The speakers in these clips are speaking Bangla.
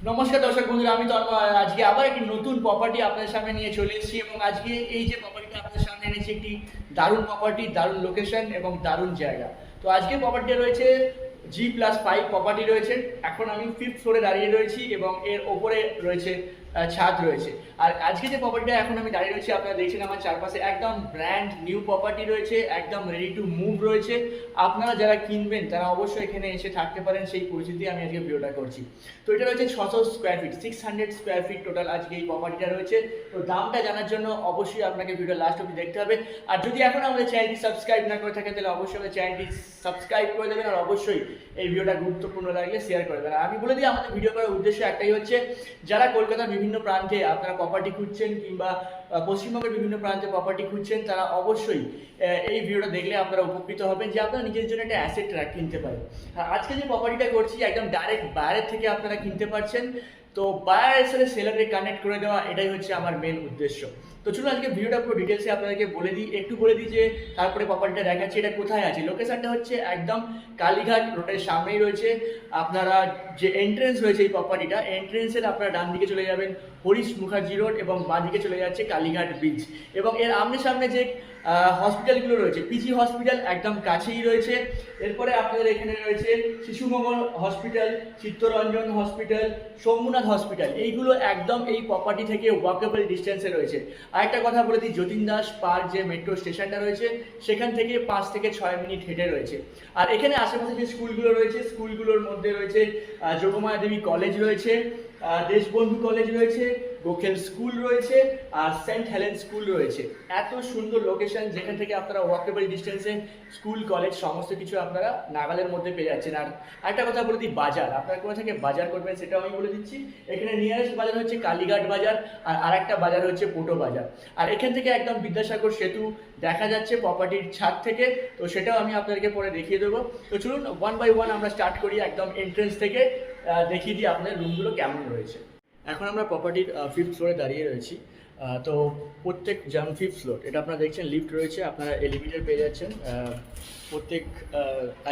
নমস্কার দর্শক বন্ধুরা, আমি তন্ময়। আজকে আবার একটি নতুন প্রপার্টি আপনাদের সামনে নিয়ে চলে এসেছি এবং আজকে এই যে প্রপার্টিটা আপনাদের সামনে এনেছি একটি দারুণ প্রপার্টি, দারুণ লোকেশন এবং দারুণ জায়গা। তো আজকে প্রপার্টিটা রয়েছে G+5 প্রপার্টি রয়েছে। এখন আমি 5th ফ্লোরে দাঁড়িয়ে রয়েছি এবং এর ওপরে রয়েছে ছাদ রয়েছে। আর আজকে যে প্রপার্টিটা এখন আমি দাঁড়িয়ে রয়েছি, আপনারা দেখছেন আমার চারপাশে একদম ব্র্যান্ড নিউ প্রপার্টি রয়েছে, একদম রেডি টু মুভ রয়েছে। আপনারা যারা কিনবেন তারা অবশ্যই এখানে এসে থাকতে পারেন, সেই পরিস্থিতি আমি আজকে ভিডিওটা করছি। তো এটা রয়েছে 600 square feet, 600 square feet total আজকে এই প্রপার্টিটা রয়েছে। তো দামটা জানার জন্য অবশ্যই আপনাকে ভিডিও লাস্ট অবধি দেখতে হবে। আর যদি এখন আমাদের চ্যানেলটি সাবস্ক্রাইব না করে থাকেন তাহলে অবশ্যই আমাদের চ্যানেলটি সাবস্ক্রাইব করে দেবেন, আর অবশ্যই এই ভিডিওটা গুরুত্বপূর্ণ লাগলে শেয়ার করে দেবেন। আমি বলে দিই, আমাদের ভিডিও করার উদ্দেশ্য একটাই হচ্ছে, যারা কলকাতার বিভিন্ন প্রান্তে আপনারা প্রপার্টি খুঁজছেন কিংবা পশ্চিমবঙ্গের বিভিন্ন প্রান্তে প্রপার্টি খুঁজছেন, তারা অবশ্যই এই ভিডিওটা দেখলে আপনারা উপকৃত হবেন যে আপনারা নিজের জন্য একটা অ্যাসেট কিনতে পারেন। আজকে যে প্রপার্টিটা করছি একদম ডাইরেক্ট বাইরের থেকে আপনারা কিনতে পারছেন। তো বায়ারের সাথে সেলারকে কানেক্ট করে দেওয়া, এটাই হচ্ছে আমার মেন উদ্দেশ্য। তো চলুন আজকে ভিডিওটা পুরো ডিটেলসে আপনাদেরকে বলে দিই যে তারপরে প্রপার্টিটা দেখাচ্ছি এটা কোথায় আছে। লোকেশনটা হচ্ছে একদম কালীঘাট রোডের সামনেই রয়েছে। আপনারা যে এন্ট্রেন্স রয়েছে এই প্রপার্টিটা, এন্ট্রেন্সের আপনারা ডান দিকে চলে যাবেন হরিশ মুখার্জি রোড এবং বাঁ দিকে চলে যাচ্ছে কালীঘাট ব্রিজ। এবং এর আমনে সামনে যে হসপিটালগুলো রয়েছে, পিজি হসপিটাল একদম কাছেই রয়েছে। এরপরে আপনাদের এখানে রয়েছে Shishumangal hospital, Chittaranjan hospital, Somnath hospital, এইগুলো একদম এই প্রপার্টি থেকে ওয়াকেবল ডিস্টেন্সে রয়েছে। আরেকটা কথা বলে দিই, যতীন দাস পার্ক যে মেট্রো স্টেশনটা রয়েছে সেখান থেকে 5 থেকে 6 মিনিট হেঁটে রয়েছে। আর এখানে আশেপাশে যে স্কুলগুলো রয়েছে, স্কুলগুলোর মধ্যে রয়েছে যোগমায়া দেবী কলেজ রয়েছে, দেশবন্ধু কলেজ রয়েছে, গোখেল স্কুল রয়েছে, আর সেন্ট হেলেন স্কুল রয়েছে। এত সুন্দর লোকেশন যেখান থেকে আপনারা ওয়াকেবল ডিস্টেন্সে স্কুল কলেজ সমস্ত কিছু আপনারা নাগালের মধ্যে পেয়ে যাচ্ছেন। আর একটা কথা বলে দিই, বাজার আপনারা কোথা থেকে বাজার করবেন সেটাও আমি বলে দিচ্ছি। এখানে নিয়ারেস্ট বাজার হচ্ছে কালীঘাট বাজার, আর আরেকটা বাজার হচ্ছে পোটো বাজার। আর এখান থেকে একদম বিদ্যাসাগর সেতু দেখা যাচ্ছে প্রপার্টির ছাদ থেকে, তো সেটাও আমি আপনাদেরকে পরে দেখিয়ে দেবো। তো চলুন 1 বাই 1 আমরা স্টার্ট করি, একদম এন্ট্রেন্স থেকে দেখিয়ে দিই আপনাদের রুমগুলো কেমন রয়েছে। এখন আমরা প্রপার্টির 5th ফ্লোরে দাঁড়িয়ে রয়েছি। তো প্রত্যেক যেমন 5th ফ্লোর, এটা আপনারা দেখছেন লিফট রয়েছে, আপনারা এলিভেটর পেয়ে যাচ্ছেন। প্রত্যেক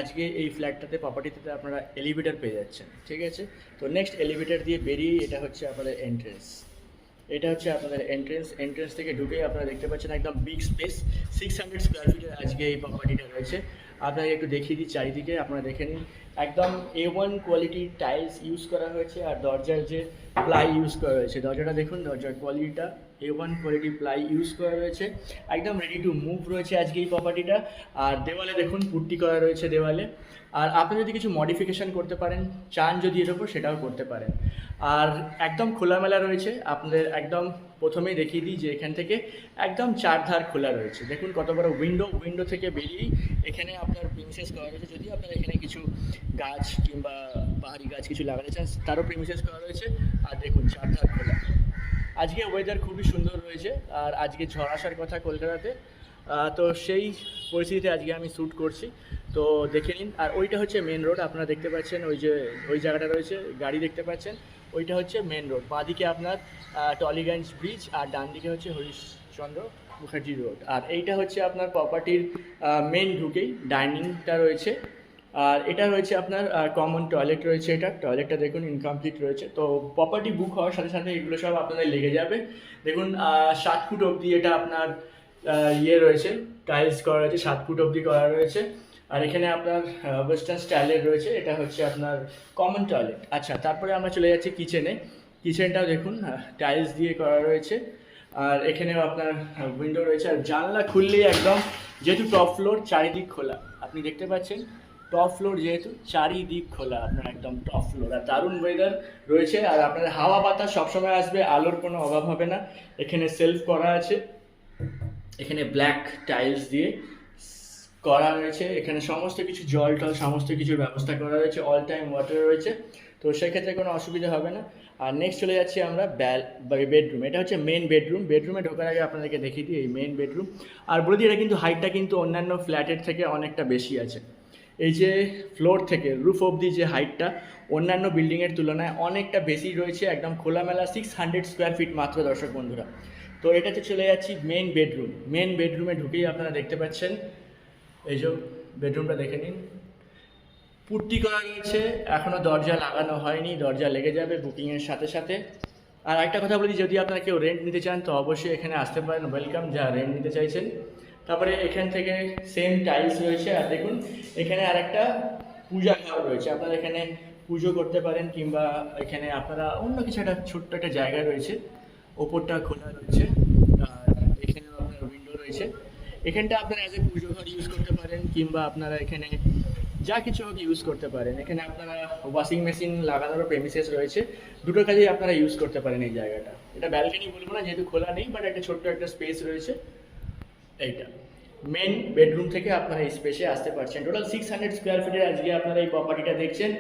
আজকে এই ফ্ল্যাটটাতে প্রপার্টিতে আপনারা এলিভেটর পেয়ে যাচ্ছেন, ঠিক আছে। তো নেক্সট এলিভেটর দিয়ে বেরিয়ে এটা হচ্ছে আপনাদের এন্ট্রেন্স। এটা হচ্ছে আপনাদের এন্ট্রেন্স থেকে ঢুকেই আপনারা দেখতে পাচ্ছেন একদম বিগ স্পেস, 600 স্কোয়ার ফিটের আজকে এই প্রপার্টিটা রয়েছে। আপনাকে একটু দেখিয়ে দিই চারিদিকে, আপনারা দেখে নিন। একদম A1 কোয়ালিটির টাইলস ইউজ করা হয়েছে, আর দরজার যে প্লাই ইউজ করা হয়েছে, দরজাটা দেখুন, দরজার কোয়ালিটিটা A1 কোয়ালিটি প্লাই ইউজ করা রয়েছে। একদম রেডি টু মুভ রয়েছে আজকে এই প্রপার্টিটা। আর দেওয়ালে দেখুন পুট্টি করা রয়েছে দেওয়ালে। আর আপনি যদি কিছু মডিফিকেশান করতে পারেন চান যদি এর ওপর, সেটাও করতে পারেন। আর একদম খোলামেলা রয়েছে। আপনাদের একদম প্রথমেই দেখিয়ে দিই যে এখান থেকে একদম চারধার খোলা রয়েছে। দেখুন কত বড় উইন্ডো থেকে বেরিয়েই এখানে আপনার প্রিমিসেস করা রয়েছে। যদি আপনারা এখানে কিছু গাছ কিংবা পাহাড়ি গাছ কিছু লাগাতে চান তারও প্রিমিসেস করা রয়েছে। আর দেখুন চারধার খোলা। আজকে ওয়েদার খুবই সুন্দর রয়েছে, আর আজকে ঝড় আসার কথা কলকাতাতে। তো সেই পরিস্থিতিতে আজকে আমি শ্যুট করছি, তো দেখে নিন। আর ওইটা হচ্ছে মেন রোড, আপনারা দেখতে পাচ্ছেন ওই জায়গাটা রয়েছে, গাড়ি দেখতে পাচ্ছেন, ওইটা হচ্ছে মেন রোড। বাঁদিকে আপনার টলিগঞ্জ ব্রিজ, আর ডান দিকে হচ্ছে হরিশচন্দ্র মুখার্জি রোড। আর এইটা হচ্ছে আপনার প্রপার্টির মেন ঢুকেই ডাইনিংটা রয়েছে। আর এটা রয়েছে আপনার কমন টয়লেট রয়েছে। এটা টয়লেটটা দেখুন ইনকমপ্লিট রয়েছে। তো প্রপার্টি বুক হওয়ার সাথে সাথে এগুলো সব আপনাদের লেগে যাবে। দেখুন 7 ফুট অবধি এটা আপনার ইয়ে রয়েছে, টাইলস করা রয়েছে, 7 ফুট অবধি করা রয়েছে। আর এখানে আপনার ওয়েস্টার্ন স্টাইলের রয়েছে, এটা হচ্ছে আপনার কমন টয়লেট। আচ্ছা, তারপরে আমরা চলে যাচ্ছি কিচেনে। কিচেনটাও দেখুন টাইলস দিয়ে করা রয়েছে। আর এখানেও আপনার উইন্ডো রয়েছে, আর জানলা খুললেই একদম, যেহেতু টপ ফ্লোর চারিদিক খোলা, আপনি দেখতে পাচ্ছেন টপ ফ্লোর যেহেতু চারিদিক খোলা, আপনার একদম টপ ফ্লোর। আর দারুণ ওয়েদার রয়েছে, আর আপনার হাওয়া বাতাস সবসময় আসবে, আলোর কোনো অভাব হবে না। এখানে সেলফ করা আছে, এখানে ব্ল্যাক টাইলস দিয়ে করা রয়েছে। এখানে সমস্ত কিছু জল টল সমস্ত কিছুর ব্যবস্থা করা রয়েছে, অল টাইম ওয়াটার রয়েছে, তো সেক্ষেত্রে কোনো অসুবিধা হবে না। আর নেক্সট চলে যাচ্ছি আমরা বেডরুম। এটা হচ্ছে মেন বেডরুম। বেডরুমে ঢোকার আগে আপনাদেরকে দেখিয়ে দিই এই মেন বেডরুম। আর বলে দিই, এটা কিন্তু হাইটটা কিন্তু অন্যান্য ফ্ল্যাটের থেকে অনেকটা বেশি আছে। এই যে ফ্লোর থেকে রুফ অবধি যে হাইটটা অন্যান্য বিল্ডিংয়ের তুলনায় অনেকটা বেশি রয়েছে। একদম খোলামেলা 600 স্কোয়ার ফিট মাত্র দর্শক বন্ধুরা। তো এটাতে চলে যাচ্ছি মেন বেডরুম। মেন বেডরুমে ঢুকেই আপনারা দেখতে পাচ্ছেন, এই যে বেডরুমটা দেখে নিন। পুট্টি করা রয়েছে, এখনও দরজা লাগানো হয়নি, দরজা লেগে যাবে বুকিংয়ের সাথে সাথে। আর একটা কথা বলি, যদি আপনারা কেউ রেন্ট নিতে চান তো অবশ্যই এখানে আসতে পারেন, ওয়েলকাম যারা রেন্ট নিতে চাইছেন। তারপরে এখান থেকে সেম টাইলস রয়েছে, আর দেখুন এখানে আরেকটা পূজা ঘর রয়েছে, আপনারা এখানে পুজো করতে পারেন, কিংবা এখানে আপনারা অন্য কিছু একটা ছোট্ট একটা জায়গা রয়েছে, ওপরটা খোলা রয়েছে, আর এখানেও আপনার উইন্ডো রয়েছে। এখানটা আপনারা অ্যাজ এ পুজো ঘর ইউজ করতে পারেন, কিংবা আপনারা এখানে যা কিছু হোক ইউজ করতে পারেন। এখানে আপনারা ওয়াশিং মেশিন লাগানোরও প্রেমিসেস রয়েছে, দুটো কাজেই আপনারা ইউজ করতে পারেন এই জায়গাটা। এটা ব্যালকনি বলবো না যেহেতু খোলা নেই, বাট একটা ছোট্ট একটা স্পেস রয়েছে। এইটা মেন বেডরুম থেকে আপনারা এই স্পেসে আসতে পারছেন। টোটাল 600 স্কোয়ার ফিটের আজকে আপনারা এই প্রপার্টিটা দেখছেন।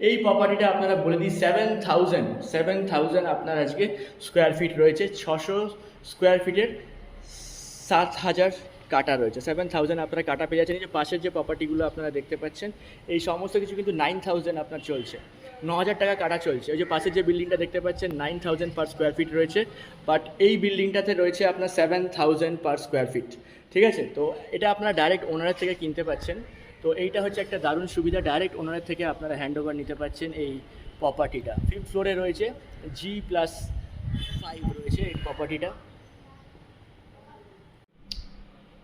এই প্রপার্টিটা আপনারা বলে দিই 7,000 আপনার আজকে স্কোয়ার ফিট রয়েছে। 600 স্কোয়ার ফিটের 7,000 কাটা রয়েছে। 7,000 আপনারা কাটা পেয়ে যাচ্ছেন। এই যে পাশের যে প্রপার্টিগুলো আপনারা দেখতে পাচ্ছেন, এই সমস্ত কিছু কিন্তু 9,000 আপনার চলছে, 9,000 টাকা কাটা চলছে। ওই যে পাশের যে বিল্ডিংটা দেখতে পাচ্ছেন 9,000 পার স্কোয়ার ফিট রয়েছে, বাট এই বিল্ডিংটাতে রয়েছে আপনার 7,000 পার স্কোয়ার ফিট। ঠিক আছে, তো এটা আপনারা ডাইরেক্ট ওনারের থেকে কিনতে পাচ্ছেন। তো এইটা হচ্ছে একটা দারুণ সুবিধা, ডাইরেক্ট ওনারের থেকে আপনারা হ্যান্ড ওভার নিতে পাচ্ছেন। এই প্রপার্টিটা 5th ফ্লোরে রয়েছে, G+5 রয়েছে এই প্রপার্টিটা।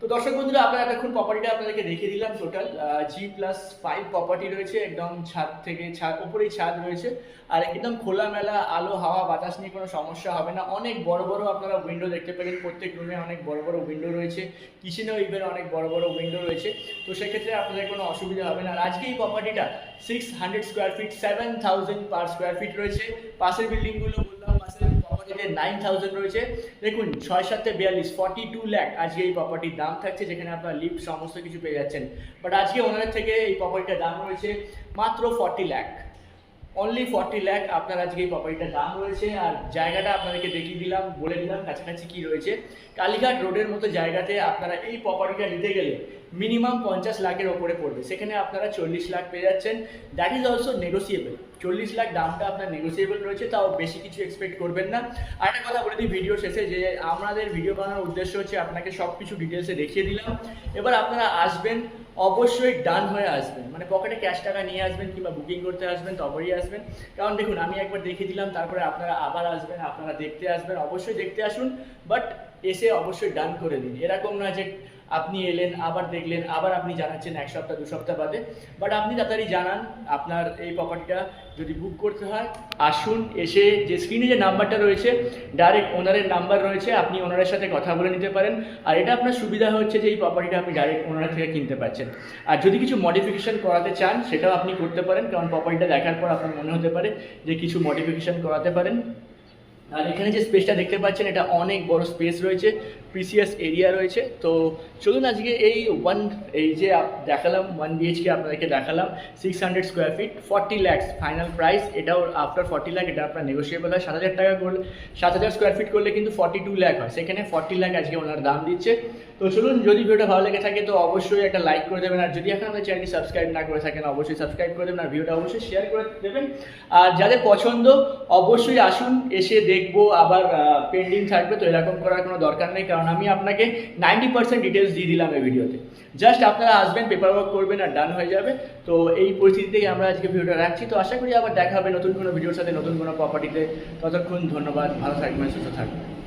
তো দর্শক বন্ধুরা, আপনারা এতক্ষণ প্রপার্টিটা আপনাদেরকে দেখিয়ে দিলাম। টোটাল G+5 প্রপার্টি রয়েছে, একদম ছাদ থেকে উপরেই ছাদ রয়েছে, আর একদম খোলামেলা, আলো হাওয়া বাতাস নিয়ে কোনো সমস্যা হবে না। অনেক বড় বড় আপনারা উইন্ডো দেখতে পেলেন, প্রত্যেক রুমে অনেক বড় বড় উইন্ডো রয়েছে, কিচেনেও ইভেন অনেক বড় বড় উইন্ডো রয়েছে। তো সেক্ষেত্রে আপনাদের কোনো অসুবিধা হবে না। আর আজকে এই প্রপার্টিটা 600 square feet, 7,000 per square feet রয়েছে। পাশের বিল্ডিংগুলো বললাম, পাশের প্রপার্টিতে 9,000 রয়েছে। দেখুন 6-7-42 42 লাখ আজকে এই প্রপার্টির দাম থাকছে, যেখানে আপনার লিফট সমস্ত কিছু পেয়ে যাচ্ছেন। বাট আজকে ওনাদের থেকে এই প্রপার্টিটার দাম রয়েছে মাত্র 40 লাখ, অনলি 40 লাখ আপনার আজকে এই প্রপার্টিটার দাম রয়েছে। আর জায়গাটা আপনাদেরকে দেখিয়ে দিলাম, বলে দিলাম কাছাকাছি কি রয়েছে। কালীঘাট রোডের মতো জায়গাতে আপনারা এই প্রপার্টিটা নিতে গেলে মিনিমাম 50 লাখের ওপরে পড়বে, সেখানে আপনারা 40 লাখ পেয়ে যাচ্ছেন। That is also negotiable. 40 lakh দামটা আপনার নেগোসিয়েবল রয়েছে, তাও বেশি কিছু এক্সপেক্ট করবেন না। আর একটা কথা বলে দিই ভিডিও শেষে, যে আমাদের ভিডিও বানানোর উদ্দেশ্য হচ্ছে আপনাকে সব কিছু ডিটেলসে দেখিয়ে দিলাম। এবার আপনারা আসবেন, অবশ্যই ডান হয়ে আসবেন, মানে পকেটে ক্যাশ টাকা নিয়ে আসবেন, কিংবা বুকিং করতে আসবেন তবেই আসবেন। কারণ দেখুন আমি একবার দেখিয়ে দিলাম, তারপরে আপনারা আবার আসবেন, আপনারা দেখতে আসবেন, অবশ্যই দেখতে আসুন, বাট এসে অবশ্যই ডান করে দিন। এরকম না যে আপনি এলেন আবার দেখলেন আবার আপনি জানাচ্ছেন 1 সপ্তাহ 2 সপ্তাহ বাদে, বাট আপনি তাড়াতাড়ি জানান। আপনার এই প্রপার্টিটা যদি বুক করতে হয় আসুন, এসে যে স্ক্রিনে যে নাম্বারটা রয়েছে ডাইরেক্ট ওনারের নাম্বার রয়েছে, আপনি ওনারের সাথে কথা বলে নিতে পারেন। আর এটা আপনার সুবিধা হচ্ছে যে এই প্রপার্টিটা আপনি ডাইরেক্ট ওনারের থেকে কিনতে পারছেন। আর যদি কিছু মডিফিকেশন করাতে চান সেটাও আপনি করতে পারেন, কারণ প্রপার্টিটা দেখার পর আপনার মনে হতে পারে যে কিছু মডিফিকেশন করাতে পারেন। আর এখানে যে স্পেসটা দেখতে পাচ্ছেন এটা অনেক বড় স্পেস রয়েছে, প্রিসিয়াস এরিয়া রয়েছে। তো চলুন আজকে এই যে দেখালাম 1 BHK আপনাদেরকে দেখালাম, 600 square feet, 40 lakh final price. এটাও আফটার 40 লাখ, এটা আপনার নেগোসিয়েবল হয়। 7,000 টাকা করলে, 7,000 স্কোয়ার ফিট করলে কিন্তু 42 লাখ হয়, সেখানে 40 লাখ আজকে ওনার দাম দিচ্ছে। তো চলুন, যদি ভিডিওটা ভালো লেগে থাকে তো অবশ্যই একটা লাইক করে দেবেন, আর যদি এখন আমাদের চ্যানেলটি সাবস্ক্রাইব না করে থাকেন অবশ্যই সাবস্ক্রাইব করে দেবেন, আর ভিডিওটা অবশ্যই শেয়ার করে দেবেন। আর যাদের পছন্দ অবশ্যই আসুন, এসে দেখবো, আবার পেন্ডিং থাকবে, তো এরকম করার কোনো দরকার নেই, কারণ আমি আপনাকে 90% ডিটেলস দিয়ে দিলাম এই ভিডিওতে। জাস্ট আপনারা আসবেন, পেপার ওয়ার্ক করবেন আর ডান হয়ে যাবে। তো এই পরিস্থিতিতেই আমরা আজকে ভিডিওটা রাখছি। তো আশা করি আবার দেখা হবে নতুন কোনো ভিডিওর সাথে, নতুন কোনো প্রপার্টিতে। ততক্ষণ ধন্যবাদ, ভালো থাকবেন, সুস্থ থাকবেন।